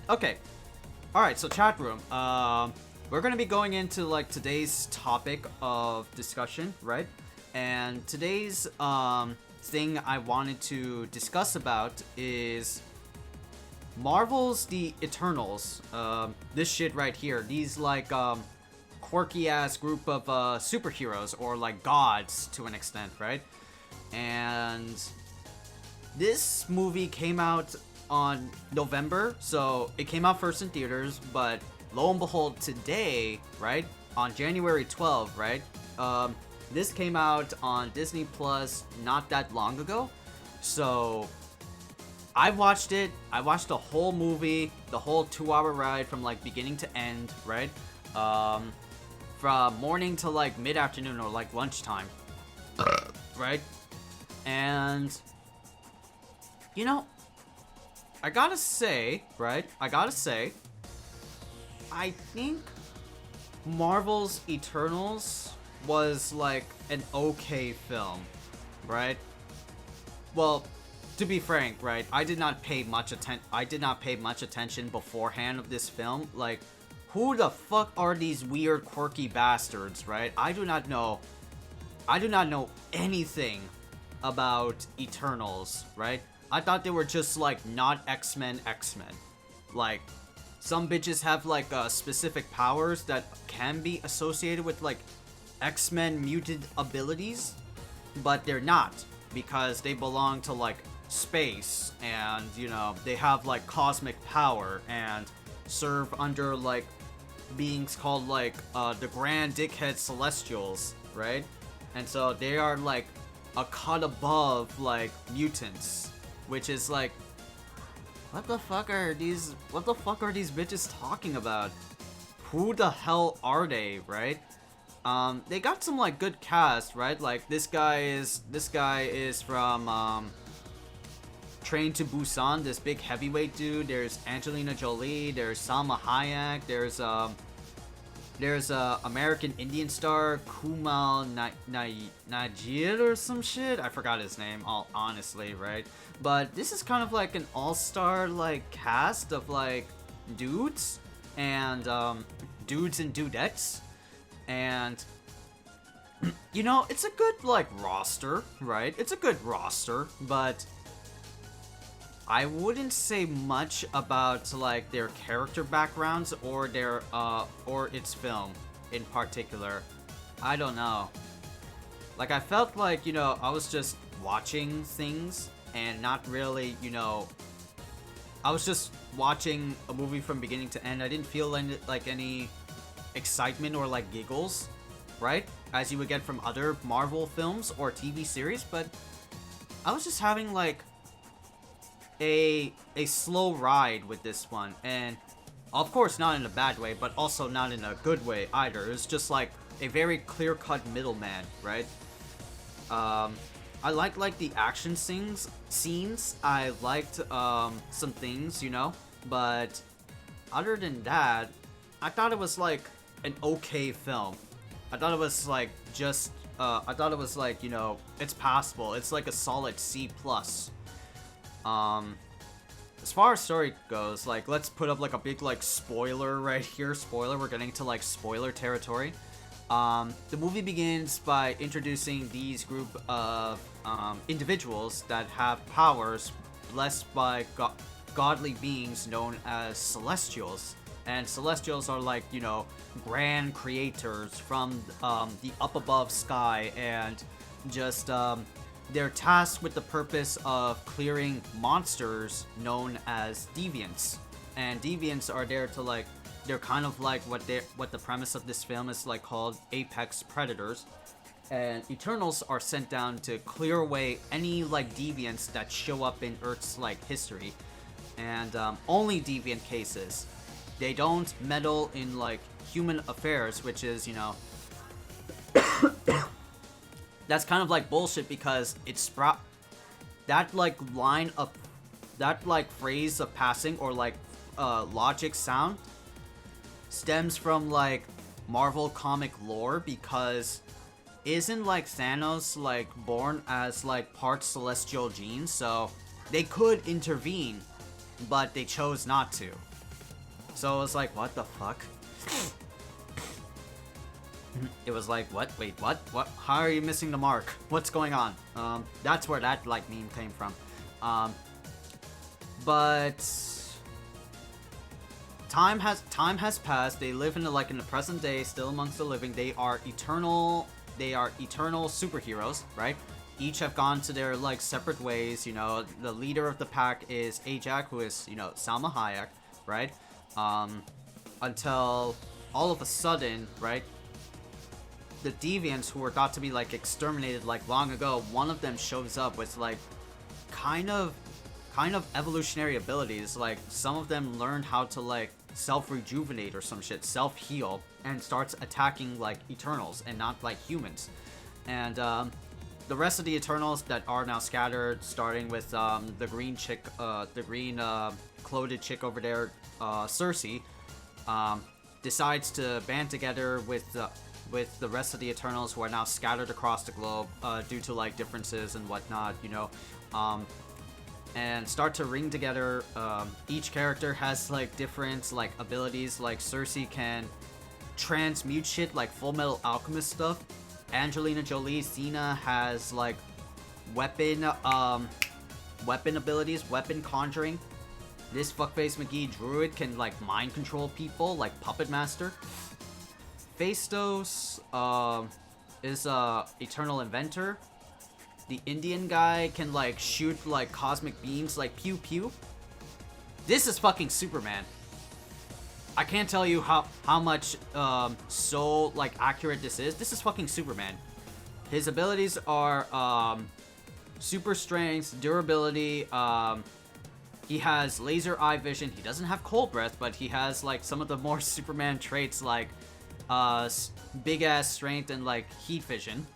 Okay. Alright, so chat room. We're gonna be going into like today's topic of discussion, right? And today's thing I wanted to discuss about is Marvel's The Eternals. This shit right here. These like quirky ass group of superheroes or like gods to an extent, right? And this movie came out on November, so it came out first in theaters, but lo and behold, today, right, on January 12th, right, this came out on Disney Plus not that long ago, so I watched it. I watched the whole movie, the whole 2-hour ride from like beginning to end, right, from morning to like mid-afternoon or like lunchtime, right, and you know, I gotta say, right? I think Marvel's Eternals was like an okay film, right? Well, to be frank, right? I did not pay much attention beforehand of this film. Like, who the fuck are these weird, quirky bastards, right? I do not know anything about Eternals, right? I thought they were just like not X-Men. Like, some bitches have like specific powers that can be associated with like X-Men mutant abilities, but they're not because they belong to like space, and you know, they have like cosmic power and serve under like beings called like the Grand Dickhead Celestials, right? And so they are like a cut above like mutants, which is like, what the fuck are these bitches talking about? Who the hell are they, right? They got some like good cast, right? Like this guy is from Train to Busan, this big heavyweight dude. There's Angelina Jolie, there's Salma Hayek, there's American Indian star Kumail Nanjiani or some shit. I forgot his name, all honestly, right? But this is kind of like an all-star like cast of like dudes and dudes and dudettes, and you know, it's a good like roster, right? It's a good roster, but I wouldn't say much about like their character backgrounds or their or its film in particular. I don't know. Like, I felt like, you know, I was just watching things and not really, you know, I was just watching a movie from beginning to end. I didn't feel any excitement or like giggles, right? As you would get from other Marvel films or TV series, but I was just having like a slow ride with this one, and of course not in a bad way, but also not in a good way either. It was just like a very clear-cut middleman, right? I liked like the action scenes. I liked some things, you know, but other than that, I thought it was like an okay film. I thought it was like just I thought it was like, you know, it's passable. It's like a solid C+. As far as story goes, like, let's put up like a big like spoiler right here. Spoiler, we're getting to like spoiler territory. The movie begins by introducing these group of individuals that have powers blessed by godly beings known as Celestials. And Celestials are like, you know, grand creators from the up above sky, and just they're tasked with the purpose of clearing monsters known as deviants. And deviants are there to like, they're kind of like what the premise of this film is like called apex predators. And Eternals are sent down to clear away any like deviants that show up in Earth's like history, and only deviant cases. They don't meddle in like human affairs, which is, you know, that's kind of like bullshit, because it's that like line of that like phrase of passing or like logic sound stems from like Marvel comic lore, because isn't like Thanos like born as like part celestial genes, so they could intervene, but they chose not to. So it was like, what the fuck? It was like, what? Wait, what? What? How are you missing the mark? What's going on? That's where that like meme came from. But time has passed. They live in the present day, still amongst the living. They are eternal. They are eternal superheroes, right? Each have gone to their like separate ways. You know, the leader of the pack is Ajax, who is Salma Hayek, right? Until all of a sudden, right? The deviants who were thought to be like exterminated like long ago, one of them shows up with like kind of evolutionary abilities. Like some of them learned how to like self-rejuvenate or some shit, self-heal, and starts attacking like Eternals and not like humans. And the rest of the Eternals that are now scattered, starting with the green chick, the green clothed chick over there, Cersei, decides to band together with the rest of the Eternals who are now scattered across the globe due to like differences and whatnot, you know, and start to ring together. Each character has like different like abilities. Like Cersei can transmute shit like Full Metal Alchemist stuff. Angelina Jolie, Cena has like weapon abilities, weapon conjuring. This fuckface McGee Druid can like mind control people like Puppet Master. Phastos is a eternal inventor. The Indian guy can like shoot like cosmic beams like pew pew. This is fucking Superman. I can't tell you how much so like accurate this is. This is fucking Superman. His abilities are super strength, durability. He has laser eye vision. He doesn't have cold breath, but he has like some of the more Superman traits like big ass strength and like heat vision.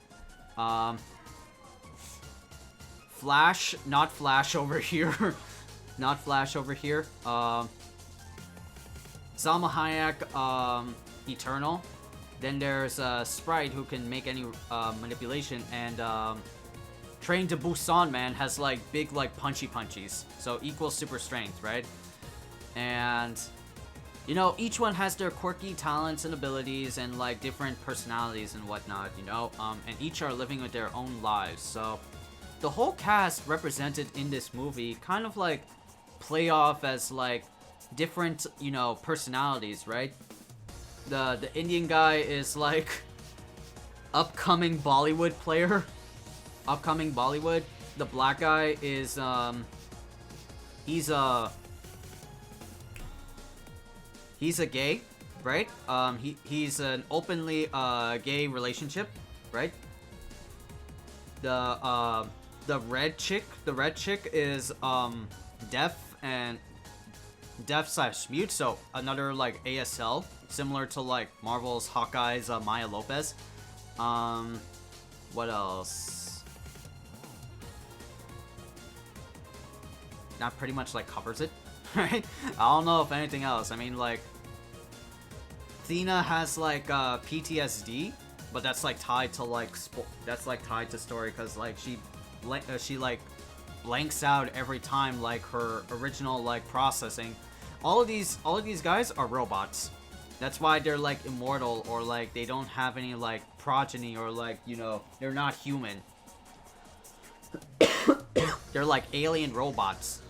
Flash, not Flash over here. Not Flash over here. Salma Hayek, Eternal. Then there's Sprite, who can make any manipulation, and Train to Busan Man has like big like punchy punchies, so equal super strength, right? And you know, each one has their quirky talents and abilities and like different personalities and whatnot, you know, and each are living with their own lives. So the whole cast represented in this movie kind of like play off as like different, you know, personalities, right? The Indian guy is like upcoming Bollywood player. Upcoming Bollywood. The black guy is he's a gay, right? He's an openly gay relationship, right? The red chick is deaf/mute, so another like ASL, similar to like Marvel's Hawkeye's Maya Lopez. What else? That pretty much like covers it, right? I don't know if anything else. I mean, like Athena has like PTSD, but that's like tied to like tied to story, because like she like blanks out every time like her original like processing. All of these guys are robots. That's why they're like immortal, or like they don't have any like progeny, or like, you know, they're not human. They're like alien robots.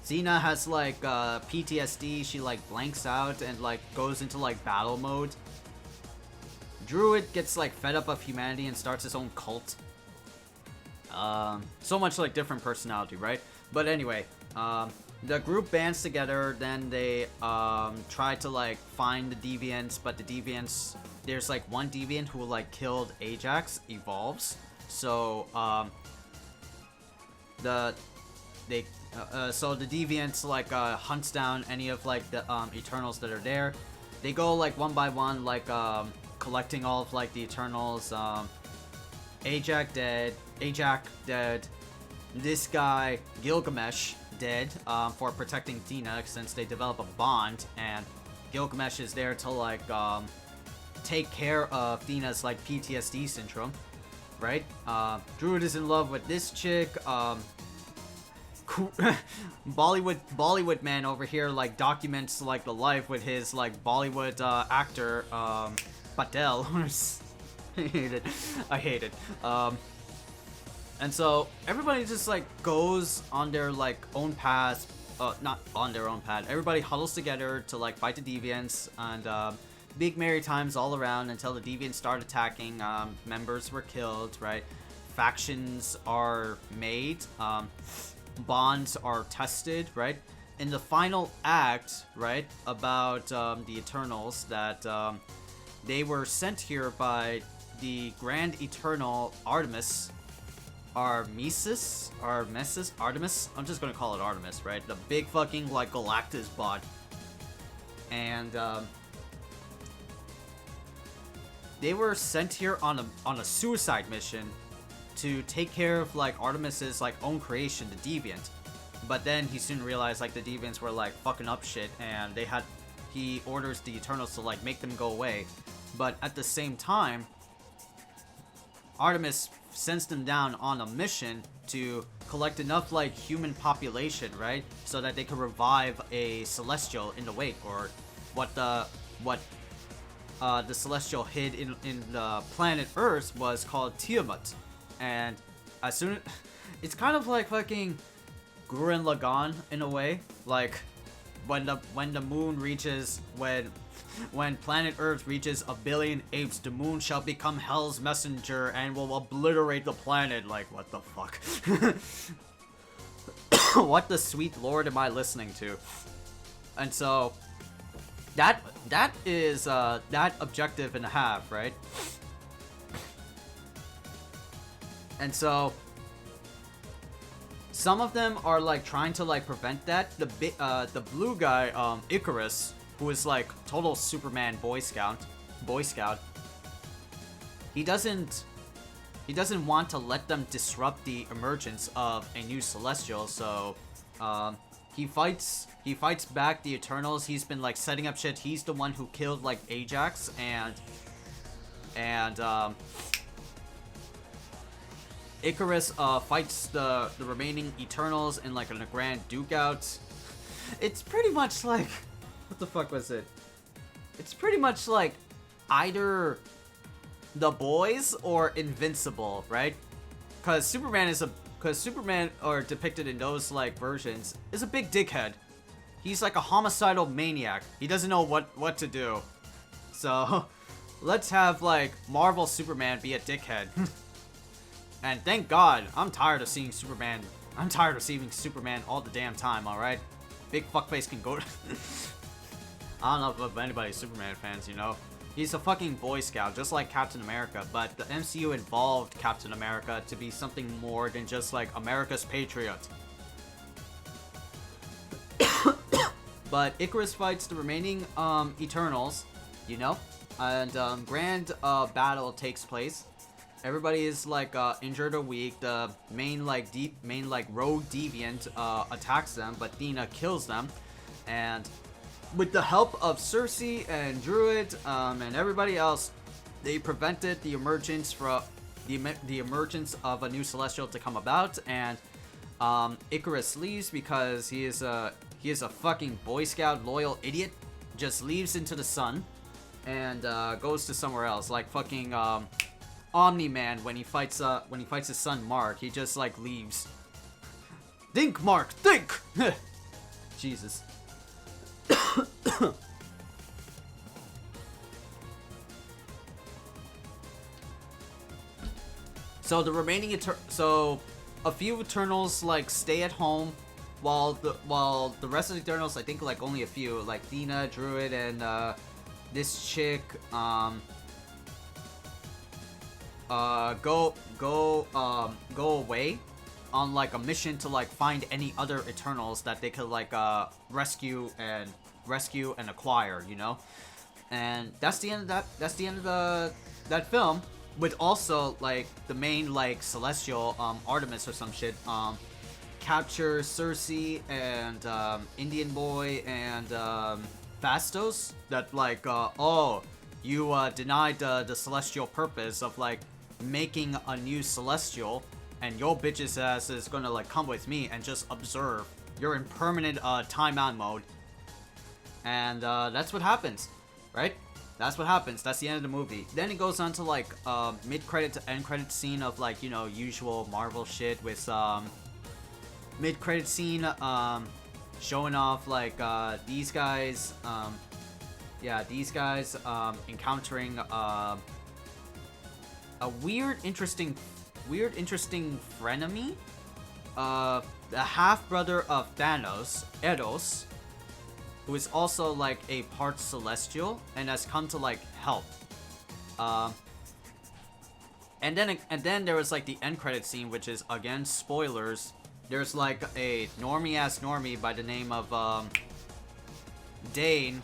Xena has like PTSD. She like blanks out and like goes into like battle mode. Druid gets like fed up of humanity and starts his own cult. So much like different personality, right? But anyway, the group bands together. Then they try to like find the deviants, but the deviants, there's like one deviant who like killed Ajax, evolves. So so the deviants like hunts down any of like the Eternals that are there. They go like one by one, like collecting all of like the Eternals. Ajax dead. This guy Gilgamesh dead for protecting Athena, since they develop a bond, and Gilgamesh is there to like take care of Athena's like PTSD syndrome, right? Druid is in love with this chick. Bollywood man over here like documents like the life with his like Bollywood actor Patel. I hate it. And so everybody just like goes on their like own path, not on their own path. Everybody huddles together to like fight the deviants, and big merry times all around until the deviants start attacking. Members were killed, right? Factions are made. Bonds are tested, right? In the final act, right, about the Eternals, that they were sent here by the Grand Eternal Artemis. Artemis? I'm just gonna call it Artemis, right? The big fucking, like, Galactus bot. And, they were sent here on a suicide mission to take care of, like, Artemis's, like, own creation, the Deviant. But then he soon realized, like, the Deviants were, like, fucking up shit, and he orders the Eternals to, like, make them go away. But at the same time, Artemis sends them down on a mission to collect enough, like, human population, right? So that they can revive a Celestial in the wake, or what the Celestial hid in the planet Earth was called Tiamat. And as soon it's kind of like fucking Gurren Lagann in a way. Like, when the moon reaches, when planet Earth reaches 1 billion apes, the moon shall become Hell's messenger and will obliterate the planet. Like, what the fuck? What the sweet lord am I listening to? And so, that is, that objective and a half, right? And so, some of them are, like, trying to, like, prevent that. The blue guy, Icarus, who is like total Superman Boy Scout. He doesn't want to let them disrupt the emergence of a new Celestial, so he fights back the Eternals. He's been like setting up shit. He's the one who killed like Ajax, and Icarus fights the remaining Eternals in like a grand duke out. It's pretty much like, what the fuck was it? It's pretty much like either The Boys or Invincible, right? Because Superman, or depicted in those like versions, is a big dickhead. He's like a homicidal maniac. He doesn't know what to do. So let's have like Marvel Superman be a dickhead. And thank God, I'm tired of seeing Superman. I'm tired of seeing Superman all the damn time. All right, big fuckface can go. I don't know if anybody's Superman fans, you know. He's a fucking Boy Scout, just like Captain America, but the MCU involved Captain America to be something more than just like America's Patriot. But Icarus fights the remaining Eternals, you know, and grand battle takes place. Everybody is like injured or weak. The main rogue deviant attacks them, but Athena kills them, and with the help of Cersei and Druid and everybody else, they prevented the emergence of a new Celestial to come about. And Icarus leaves because he is a fucking Boy Scout loyal idiot. Just leaves into the sun and goes to somewhere else, like fucking Omni-Man when he fights his son Mark. He just like leaves. Think, Mark, think. Jesus. So the remaining a few Eternals like stay at home while the rest of the Eternals, I think like only a few, like Athena, Druid, and this chick go away on like a mission to like find any other Eternals that they could like rescue and acquire, you know. And that's the end of that film, with also like the main like Celestial, Artemis or some shit, capture Cersei and Indian Boy and Fastos, that like you denied the Celestial purpose of like making a new Celestial, and yo bitch's ass is gonna like come with me and just observe. You're in permanent timeout mode, and that's what happens, right? That's what happens. That's the end of the movie. Then it goes on to like mid-credit to end-credit scene of like, you know, usual Marvel shit with mid-credit scene showing off like these guys encountering a weird interesting frenemy, the half-brother of Thanos, Eros, who is also like a part celestial and has come to like help. And then there was like the end credit scene, which is again spoilers. There's like a normie by the name of Dane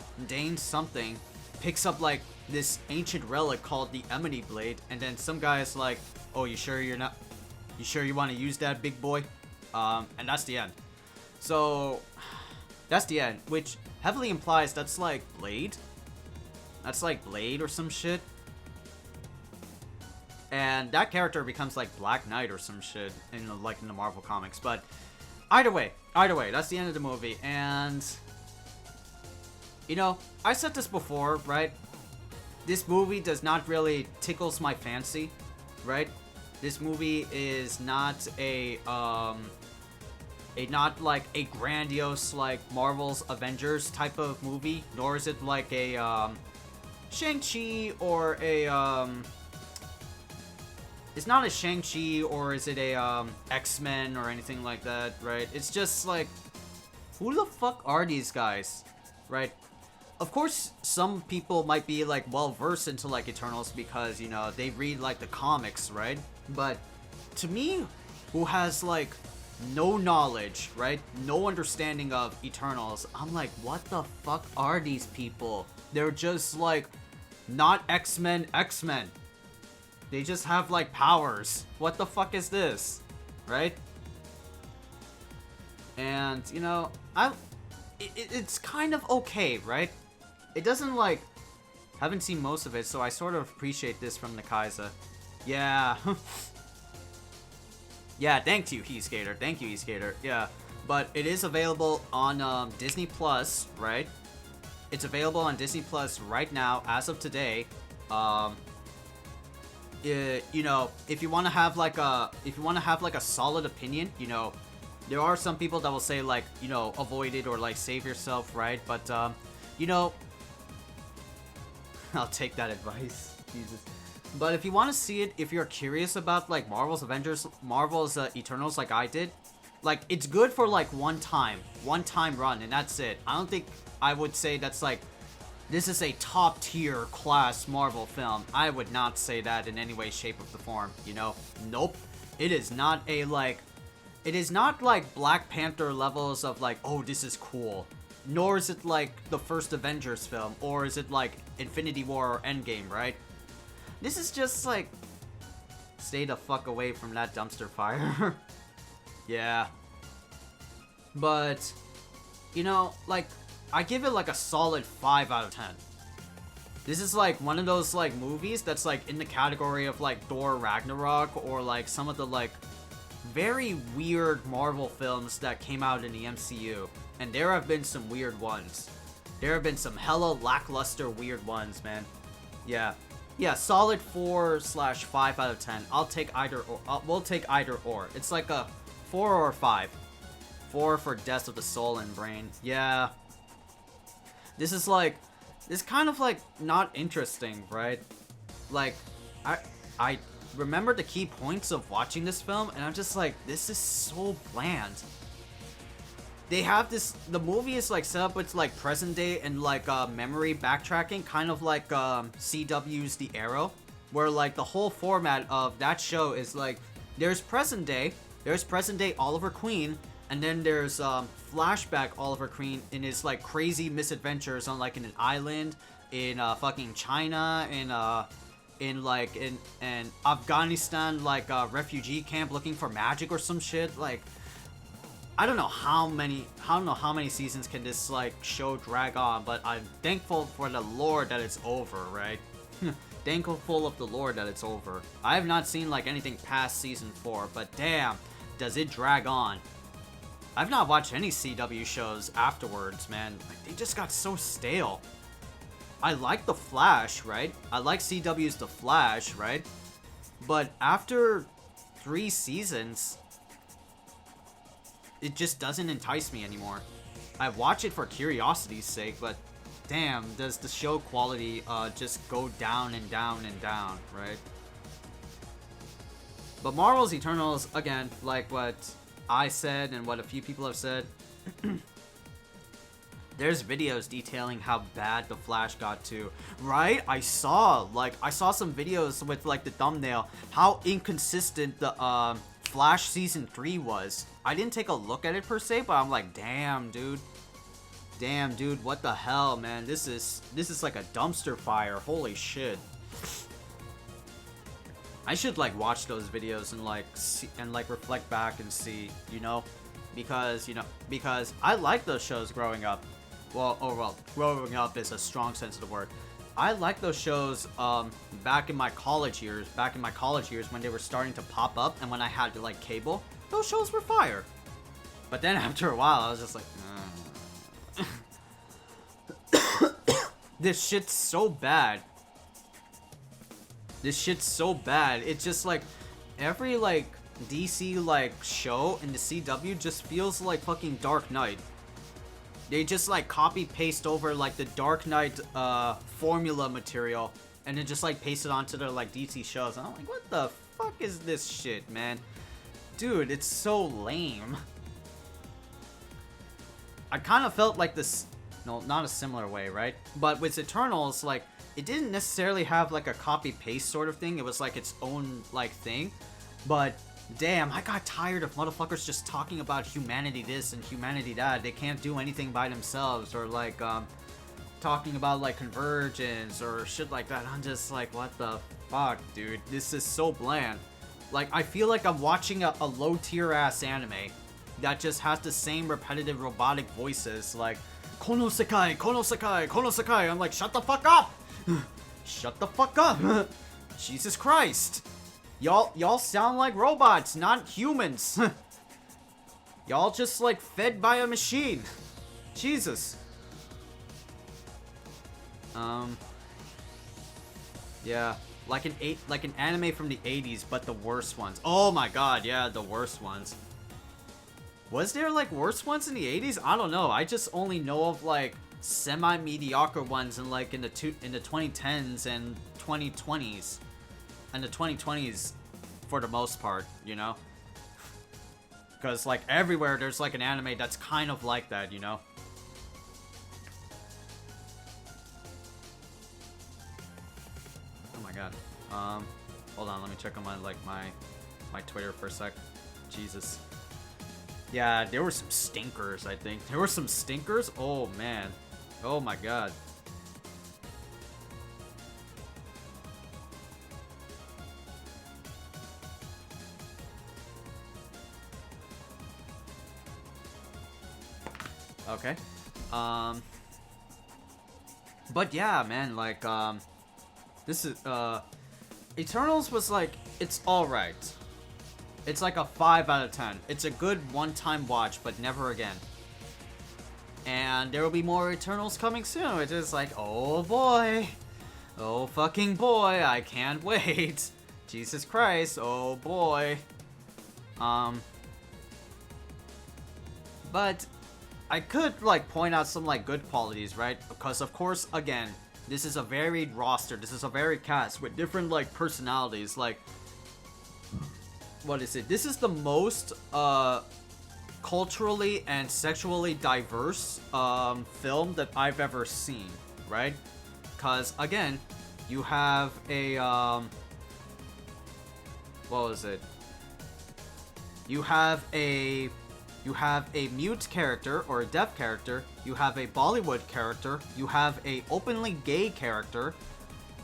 something, picks up like this ancient relic called the Emily Blade, and then some guy is like, "Oh, you sure you want to use that, big boy?" And that's the end. So that's the end, which heavily implies that's like Blade. That's like Blade or some shit. And that character becomes like Black Knight or some shit in the Marvel comics. But either way, that's the end of the movie. And you know, I said this before, right? This movie does not really tickles my fancy, right? This movie is not not like a grandiose like Marvel's Avengers type of movie, nor is it like a Shang-Chi or a it's not a Shang-Chi or is it a X-Men or anything like that, right? It's just like, who the fuck are these guys, right? Of course, some people might be like well versed into like Eternals because, you know, they read like the comics, right? But to me, who has like no knowledge, right? No understanding of Eternals, I'm like, what the fuck are these people? They're just like not X-Men. They just have like powers. What the fuck is this, right? And you know, it's kind of okay, right? It doesn't like, haven't seen most of it, so I sort of appreciate this from the Khaiza. Yeah. Yeah, thank you, Heskater. Yeah, but it is available on Disney Plus, right? It's available on Disney Plus right now, as of today. You know, if you want to have like a solid opinion, you know, there are some people that will say like, you know, avoid it or like save yourself, right? But you know, I'll take that advice. Jesus. But if you want to see it, if you're curious about like Marvel's Eternals like I did, like it's good for like one time run, and that's it. I don't think I would say that's like, this is a top tier class Marvel film. I would not say that in any way, shape, or form, you know? Nope. It is not like Black Panther levels of like, oh, this is cool. Nor is it like the first Avengers film, or is it like Infinity War or Endgame, right? This is just like, stay the fuck away from that dumpster fire. Yeah. But, you know, like, I give it like a solid 5 out of 10. This is like one of those like movies that's like in the category of like Thor Ragnarok or like some of the like very weird Marvel films that came out in the MCU. And there have been some weird ones. There have been some hella lackluster weird ones, man. Yeah. Yeah, solid 4/5 out of 10. I'll take either or. We'll take either or. It's like a 4 or 5. 4 for Death of the Soul and Brain. Yeah. This is like, this kind of like not interesting, right? Like, I remember the key points of watching this film, and I'm just like, this is so bland. They have this, the movie is like set up with like present day and like memory backtracking, kind of like CW's The Arrow, where like the whole format of that show is like, there's present day Oliver Queen, and then there's flashback Oliver Queen in his like crazy misadventures on like in an island in fucking China, in Afghanistan, like a refugee camp looking for magic or some shit. Like, I don't know how many seasons can this like show drag on, but I'm thankful for the Lord that it's over, right? thankful of the Lord that it's over. I have not seen like anything past season 4, but damn, does it drag on. I've not watched any CW shows afterwards, man. Like, they just got so stale. I like The Flash, right? I like CW's The Flash, right? But after 3 seasons, it just doesn't entice me anymore. I watch it for curiosity's sake, but damn, does the show quality just go down and down and down, right? But Marvel's Eternals, again, like what I said and what a few people have said, there's videos detailing how bad The Flash got to, right? I saw some videos with like the thumbnail, how inconsistent the Flash season 3 was. I didn't take a look at it per se, but I'm like, damn, dude, what the hell, man? This is like a dumpster fire. Holy shit. I should like watch those videos and like see, and like reflect back and see, you know, because I like those shows growing up. Well, growing up is a strong sense of the word. I like those shows back in my college years when they were starting to pop up and when I had like cable. Those shows were fire. But then after a while, I was just like, this shit's so bad. It's just like every like DC like show in the CW just feels like fucking Dark Knight. They just like copy paste over like the Dark Knight formula material and then just like paste it onto their like DC shows. And I'm like, what the fuck is this shit, man? Dude, it's so lame. I kind of felt like this, no, not a similar way, right? But with Eternals, like, it didn't necessarily have like a copy paste sort of thing. It was like its own like thing. But damn, I got tired of motherfuckers just talking about humanity this and humanity that. They can't do anything by themselves, or like talking about like convergence or shit like that. I'm just like, what the fuck, dude? This is so bland. Like, I feel like I'm watching a low tier ass anime that just has the same repetitive robotic voices, like kono sekai, kono sekai, kono sekai. I'm like, shut the fuck up. Shut the fuck up. Jesus Christ. Y'all sound like robots, not humans. Y'all just like fed by a machine. Jesus. Yeah, like an anime from the 80s, but the worst ones. Oh my god, yeah, the worst ones. Was there like worse ones in the 80s? I don't know. I just only know of like semi-mediocre ones in like in the 2010s and 2020s. And the 2020s for the most part, you know? Because like everywhere there's like an anime that's kind of like that, you know? Oh my god. Hold on, let me check on my Twitter for a sec. Jesus. Yeah, there were some stinkers, I think. There were some stinkers? Oh man. Oh my god. Okay. But yeah, man, like, this is, Eternals was like, it's alright. It's like a 5 out of 10. It's a good one-time watch, but never again. And there will be more Eternals coming soon. It's just like, oh boy. Oh fucking boy, I can't wait. Jesus Christ, oh boy. But I could like point out some like good qualities, right? Because of course, again, this is a varied roster. This is a varied cast with different like personalities. Like, what is it? This is the most culturally and sexually diverse film that I've ever seen, right? Because again, you have a what was it? You have a mute character or a deaf character. You have a Bollywood character. You have a openly gay character.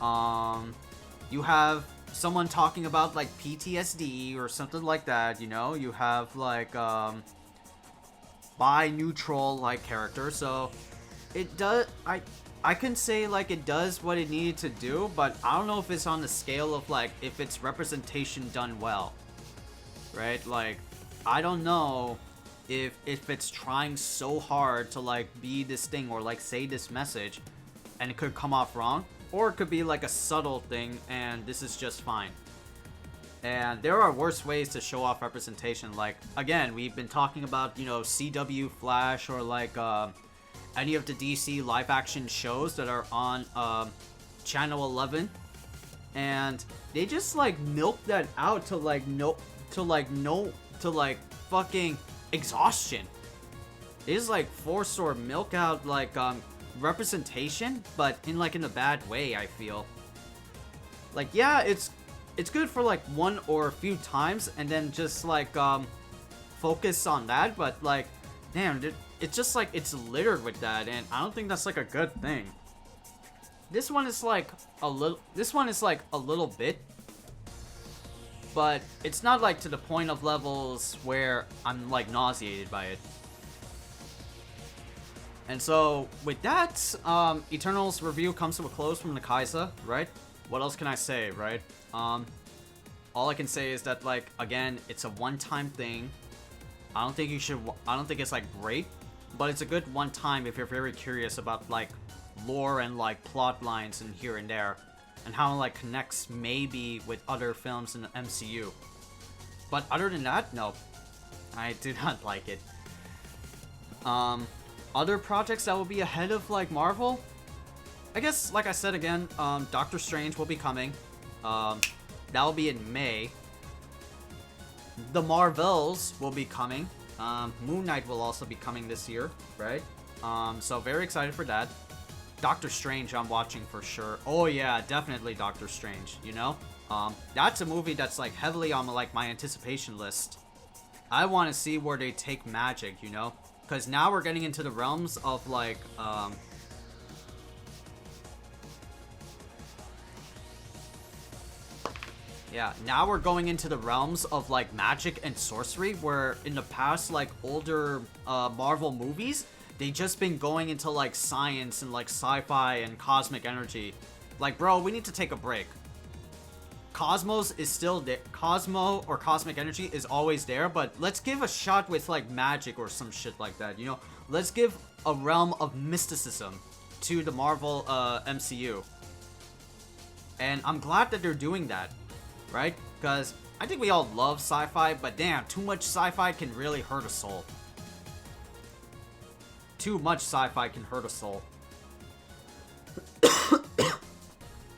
You have someone talking about like PTSD or something like that, you know? You have like bi-neutral like character. So it does, I I can say like it does what it needed to do, but I don't know if it's on the scale of like if it's representation done well, right? Like I don't know if it's trying so hard to like be this thing or like say this message, and it could come off wrong, or it could be like a subtle thing, and this is just fine. And there are worse ways to show off representation. Like again, we've been talking about, you know, CW, Flash, or like any of the DC live action shows that are on channel 11, and they just like milk that out to like fucking exhaustion. They just like force or milk out like representation, but in a bad way. I feel like, yeah, it's good for like one or a few times and then just like focus on that, but like damn, it's just like it's littered with that, and I don't think that's like a good thing. This one is like a little bit, but it's not like to the point of levels where I'm like nauseated by it. And so with that, Eternals review comes to a close from the Khaiza, right? What else can I say, right? All I can say is that, like, again, it's a one-time thing. I don't think it's like great, but it's a good one-time if you're very curious about like lore and like plot lines and here and there, and how it like connects maybe with other films in the MCU. But other than that, no, I do not like it. Other projects that will be ahead of like Marvel, I guess, like I said again, Doctor Strange will be coming. That will be in May. The Marvels will be coming. Moon Knight will also be coming this year, right? So very excited for that. Doctor Strange I'm watching for sure. Oh yeah, definitely Doctor Strange, you know? That's a movie that's like heavily on like my anticipation list. I want to see where they take magic, you know? Because now we're getting into the realms of like, yeah, now we're going into the realms of like magic and sorcery, where in the past like older Marvel movies, they just been going into like science and like sci-fi and cosmic energy. Like, bro, we need to take a break. Cosmos is still there. Cosmo or cosmic energy is always there, but let's give a shot with like magic or some shit like that, you know? Let's give a realm of mysticism to the Marvel MCU. And I'm glad that they're doing that, right? Because I think we all love sci-fi, but damn, too much sci-fi can really hurt a soul. Too much sci-fi can hurt a soul.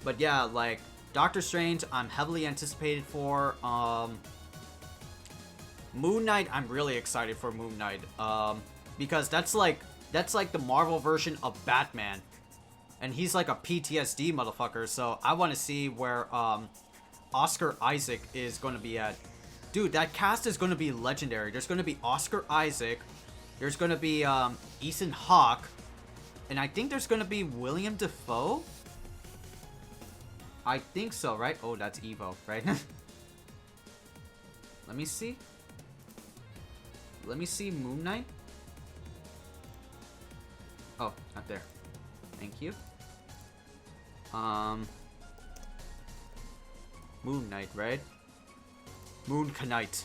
But yeah, like Doctor Strange, I'm heavily anticipated for. Moon Knight, I'm really excited for Moon Knight. Because that's like the Marvel version of Batman, and he's like a PTSD motherfucker. So I want to see where Oscar Isaac is going to be at. Dude, that cast is going to be legendary. There's going to be Oscar Isaac. There's going to be Ethan Hawke. And I think there's going to be William Dafoe. I think so, right? Oh, that's Evo, right? Let me see. Let me see Moon Knight. Oh, not there. Thank you. Moon Knight, right? Moon Knight.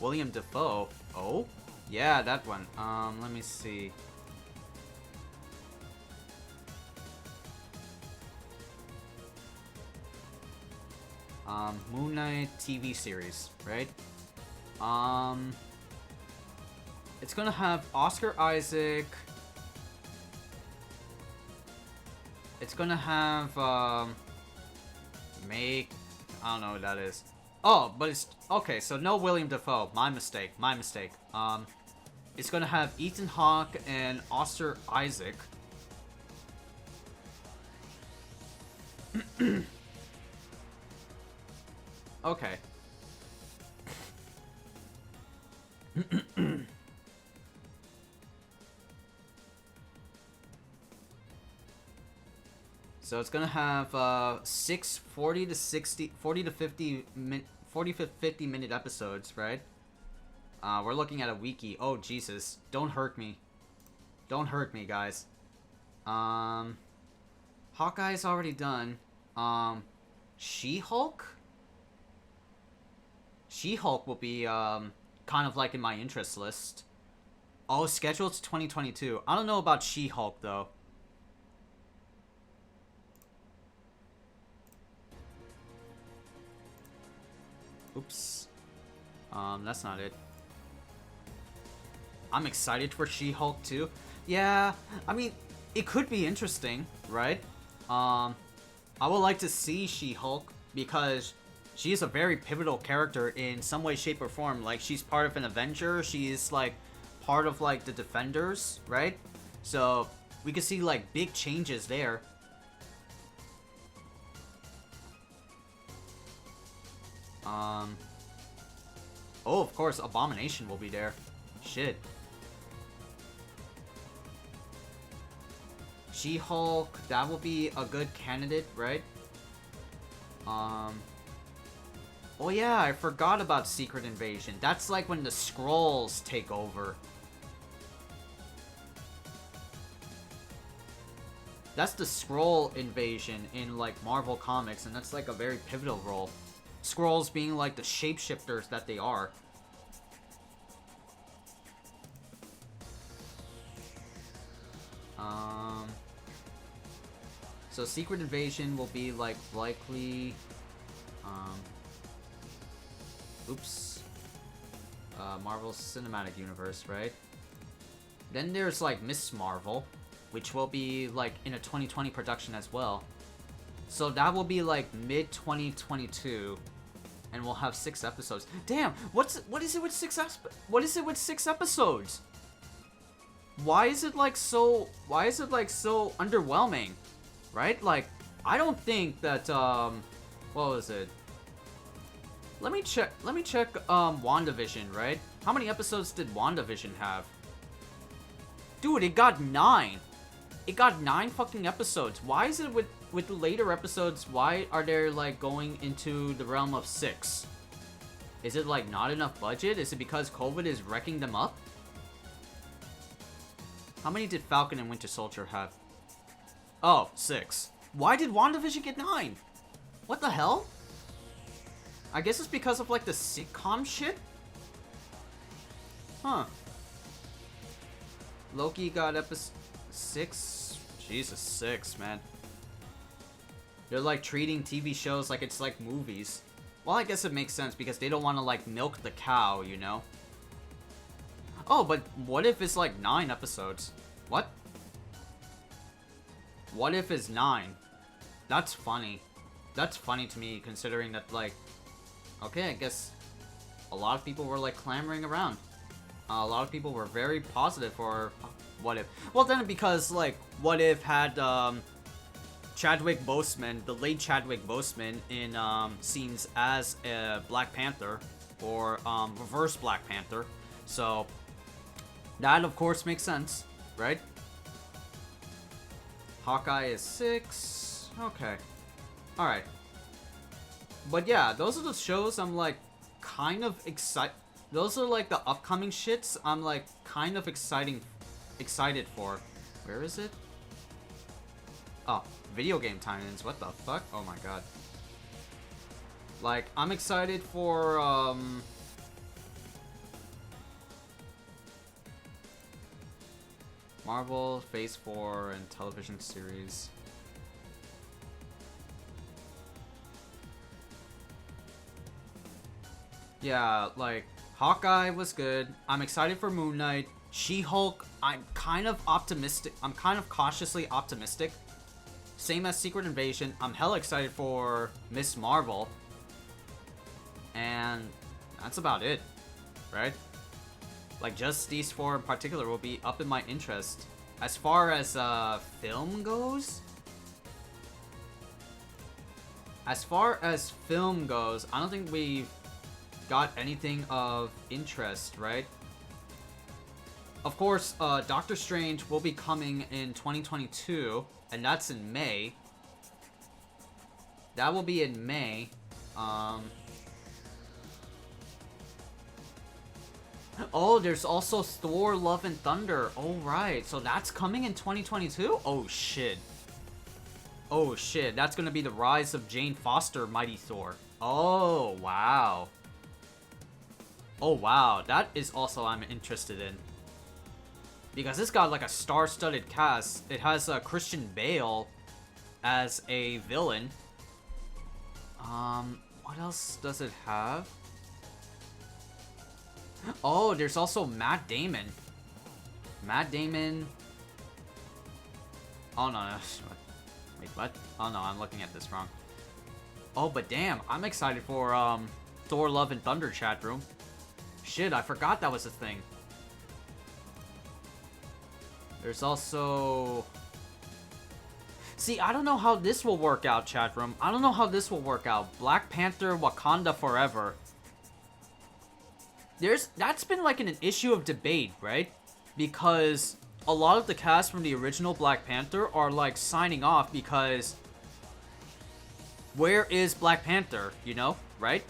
William Dafoe. Oh? Yeah, that one. Let me see. Moon Knight TV series, right? It's gonna have Oscar Isaac. It's gonna have, I don't know what that is. Oh, but it's, okay, so no William Dafoe. My mistake. It's gonna have Ethan Hawke and Oscar Isaac. Okay. So it's gonna have 40 to 50 minute episodes, right? We're looking at a wiki. Oh Jesus! Don't hurt me. Don't hurt me, guys. Hawkeye's already done. She-Hulk? She-Hulk will be, kind of like in my interest list. Oh, scheduled to 2022. I don't know about She-Hulk, though. Oops. That's not it. I'm excited for She-Hulk, too. Yeah, I mean, it could be interesting, right? I would like to see She-Hulk because she is a very pivotal character in some way, shape, or form. Like, she's part of an Avenger. She's, like, part of, like, the Defenders, right? So, we could see, like, big changes there. Oh, of course, Abomination will be there. Shit. She-Hulk, that will be a good candidate, right? Oh yeah, I forgot about Secret Invasion. That's like when the Skrulls take over. That's the Skrull invasion in like Marvel Comics, and that's like a very pivotal role. Skrulls being like the shapeshifters that they are. So Secret Invasion will be like likely Marvel Cinematic Universe, right? Then there's like Miss Marvel, which will be like in a 2020 production as well. So that will be like mid 2022, and we'll have 6 episodes. Damn, what is it with 6 episodes? Why is it like so underwhelming? Right? Like, I don't think that what was it? Let me check WandaVision, right? How many episodes did WandaVision have? Dude, it got 9. It got 9 fucking episodes. Why is it with the later episodes, why are they like going into the realm of 6? Is it like not enough budget? Is it because COVID is wrecking them up? How many did Falcon and Winter Soldier have? Oh, 6. Why did WandaVision get 9? What the hell? I guess it's because of like the sitcom shit? Huh. Loki got episode 6? Jesus, 6, man. They're like treating TV shows like it's like movies. Well, I guess it makes sense because they don't want to like milk the cow, you know? Oh, but what if it's like 9 episodes? What? What if it's 9? That's funny. That's funny to me considering that like... Okay, I guess a lot of people were like clamoring around. A lot of people were very positive for What If. Well then because like What If had Chadwick Boseman, the late Chadwick Boseman in scenes as a Black Panther or reverse Black Panther. So that of course makes sense, right? Hawkeye is 6. Okay. Alright. But yeah, those are the shows I'm like kind of excited. Those are like the upcoming shits I'm like kind of excited for. Where is it? Oh, video game tie-ins. What the fuck? Oh my god. Like, I'm excited for Marvel Phase 4 and television series. Yeah, like, Hawkeye was good. I'm excited for Moon Knight. She-Hulk, I'm kind of optimistic. I'm kind of cautiously optimistic. Same as Secret Invasion. I'm hella excited for Miss Marvel. And that's about it, right? Like, just these 4 in particular will be up in my interest. As far as film goes... I don't think we've got anything of interest, right? Of course, Doctor Strange will be coming in 2022, and that's in May. That will be in May. Oh, there's also Thor: Love and Thunder. Oh, right. So that's coming in 2022? Oh, shit. Oh, shit. That's gonna be the rise of Jane Foster, Mighty Thor. Oh, wow. Oh, wow. That is also I'm interested in. Because it's got like a star-studded cast. It has Christian Bale as a villain. What else does it have? Oh, there's also Matt Damon. Matt Damon. Oh, no. Wait, what? Oh, no, I'm looking at this wrong. Oh, but damn, I'm excited for, Thor: Love and Thunder chat room. Shit, I forgot that was a thing. There's also... See, I don't know how this will work out, chat room. I don't know how this will work out. Black Panther, Wakanda Forever. That's been like an issue of debate, right? Because a lot of the cast from the original Black Panther are like signing off because where is Black Panther, you know, right?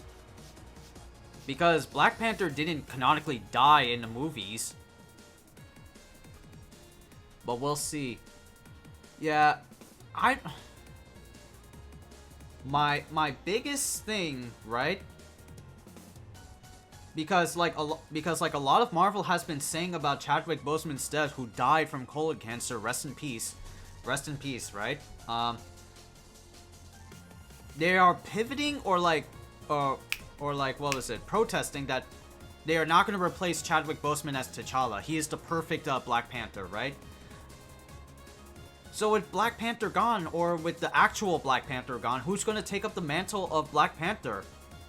Because Black Panther didn't canonically die in the movies. But we'll see. Yeah, my biggest thing, right? Because like a lot of Marvel has been saying about Chadwick Boseman's death, who died from colon cancer. Rest in peace, right? They are pivoting or like what was it? Protesting that they are not going to replace Chadwick Boseman as T'Challa. He is the perfect Black Panther, right? So with Black Panther gone, or with the actual Black Panther gone, who's going to take up the mantle of Black Panther?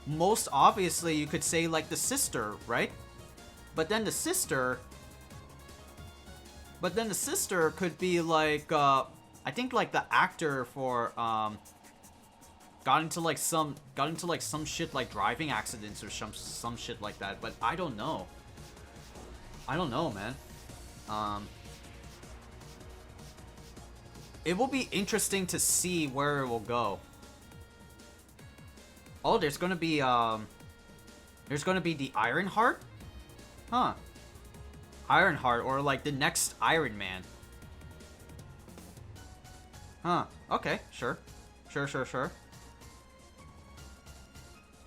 Most obviously, you could say, like, the sister, right? But then the sister could be, like, I think, like, the actor for, got into some shit, like, driving accidents or some shit like that. But I don't know. I don't know, man. It will be interesting to see where it will go. Oh, there's gonna be the Ironheart? Huh. Ironheart, or like the next Iron Man. Huh. Okay, sure. Sure.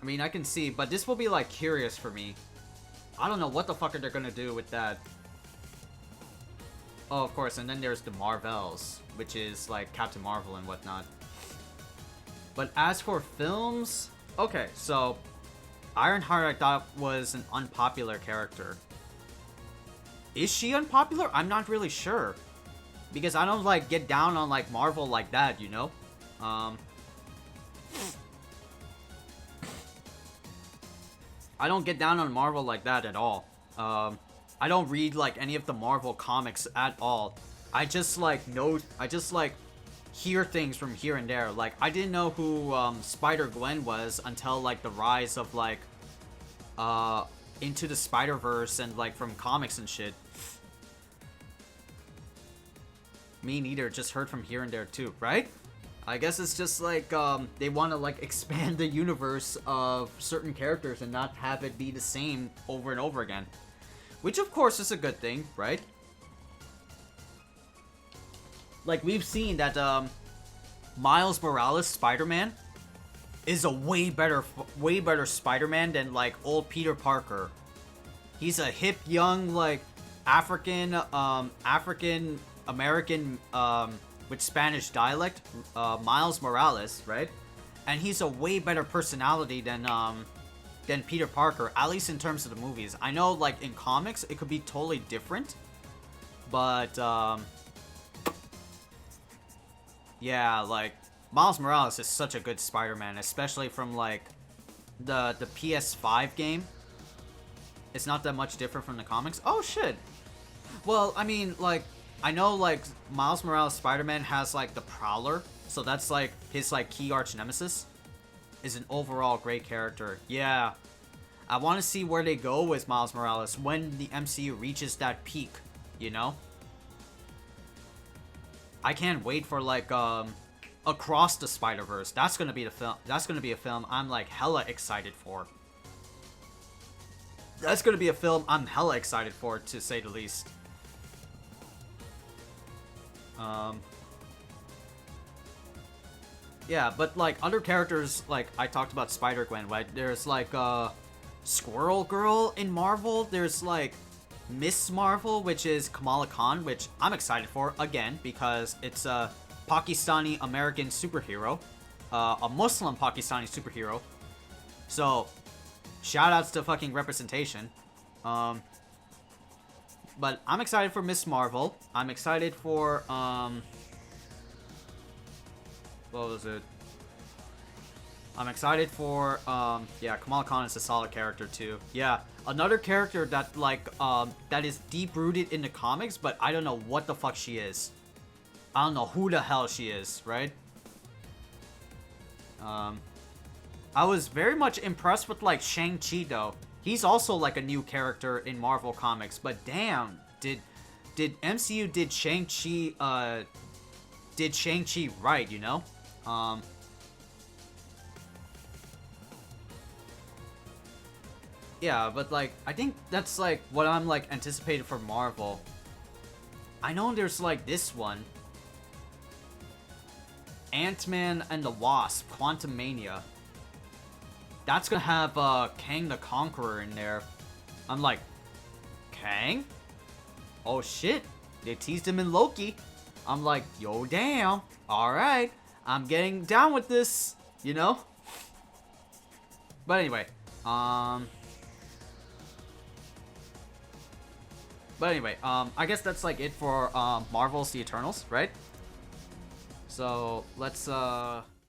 I mean, I can see, but this will be like curious for me. I don't know what the fuck are they gonna do with that. Oh, of course, and then there's the Marvels, which is like Captain Marvel and whatnot. But as for films... Okay, so Ironheart I thought was an unpopular character. Is she unpopular? I'm not really sure. Because I don't like get down on like Marvel like that, you know? I don't get down on Marvel like that at all. I don't read like any of the Marvel comics at all. I just like hear things from here and there. Like, I didn't know who Spider-Gwen was until like the rise of like Into the Spider-Verse and like from comics and shit. Me neither, just heard from here and there too, right? I guess it's just like they want to like expand the universe of certain characters and not have it be the same over and over again. Which of course is a good thing, right? Like, we've seen that Miles Morales Spider-Man is a way better Spider-Man than like old Peter Parker. He's a hip, young, like African American with Spanish dialect, Miles Morales, right? And he's a way better personality than Peter Parker, at least in terms of the movies. I know, like, in comics, it could be totally different, but yeah, like, Miles Morales is such a good Spider-Man, especially from, like, the PS5 game. It's not that much different from the comics. Oh, shit! Well, I mean, like, I know, like, Miles Morales Spider-Man has, like, the Prowler, so that's, like, his, like, key arch-nemesis. Is an overall great character. Yeah. I want to see where they go with Miles Morales when the MCU reaches that peak, you know? I can't wait for, like, Across the Spider-Verse. That's gonna be the film. That's gonna be a film I'm, like, hella excited for. That's gonna be a film I'm hella excited for, to say the least. Yeah, but like other characters, like I talked about Spider-Gwen, right? There's like Squirrel Girl in Marvel. There's like Miss Marvel, which is Kamala Khan, which I'm excited for again because it's a Pakistani American superhero, a Muslim Pakistani superhero. So, shout outs to fucking representation. But I'm excited for Miss Marvel. I'm excited for what was it? I'm excited for yeah, Kamala Khan is a solid character too. Yeah, another character that like that is deep rooted in the comics, but I don't know what the fuck she is. I don't know who the hell she is, right? I was very much impressed with like Shang-Chi though. He's also like a new character in Marvel Comics, but damn, did MCU did Shang-Chi right, you know? Yeah, but like I think that's like what I'm like anticipated for Marvel. I know there's like this one, Ant-Man and the Wasp, Quantumania. That's gonna have Kang the Conqueror in there. I'm like, Kang? Oh shit, they teased him in Loki. I'm like, yo damn, alright, I'm getting down with this, you know? But anyway, I guess that's like it for Marvel's The Eternals, right? So let's